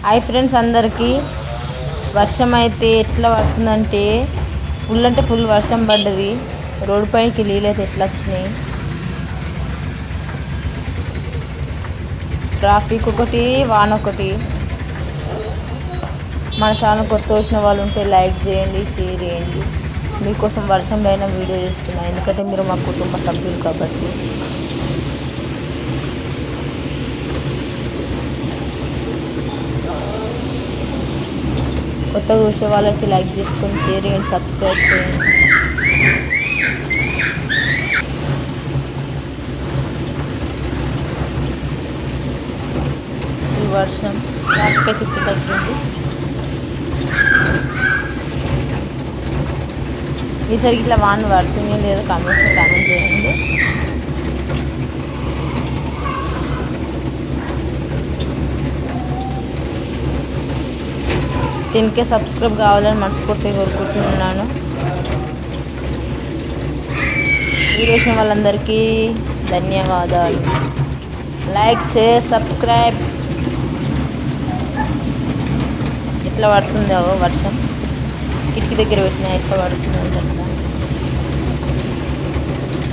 Hi friends అందరికీ. వర్షం అయితే ఎట్లా పడుతుందంటే ఫుల్ అంటే ఫుల్ వర్షం పడ్డది. రోడ్డు పైకి నీళ్ళు అయితే ఎట్లా వచ్చినాయి. ట్రాఫిక్ ఒకటి, వాన ఒకటి. మన ఛానల్ కొత్త వచ్చిన వాళ్ళు ఉంటే లైక్ చేయండి, షేర్ చేయండి. మీకోసం వర్షంలో అయినా వీడియో చేస్తున్నాను, ఎందుకంటే మీరు మా కుటుంబ సభ్యులు కాబట్టి. కొత్తగా చూసే వాళ్ళకి లైక్ చేసుకొని షేర్ చేయండి, సబ్స్క్రైబ్ చేయండి. ఈ వర్షం ట్రాఫిక్ అయితే ఇప్పుడు తగ్గింది. ఈసారి ఇట్లా వాన పడుతుంది లేదో కామెంట్ చేయండి. దీనికే సబ్స్క్రైబ్ కావాలని మనస్ఫూర్తిగా కోరుకుంటున్నాను. వీడియో చూసిన వాళ్ళందరికీ ధన్యవాదాలు. Like share subscribe. ఎట్లా పడుతుందో వర్షం కిటికీ దగ్గర పెట్టినా ఎట్లా పడుతుందో చెప్తాను.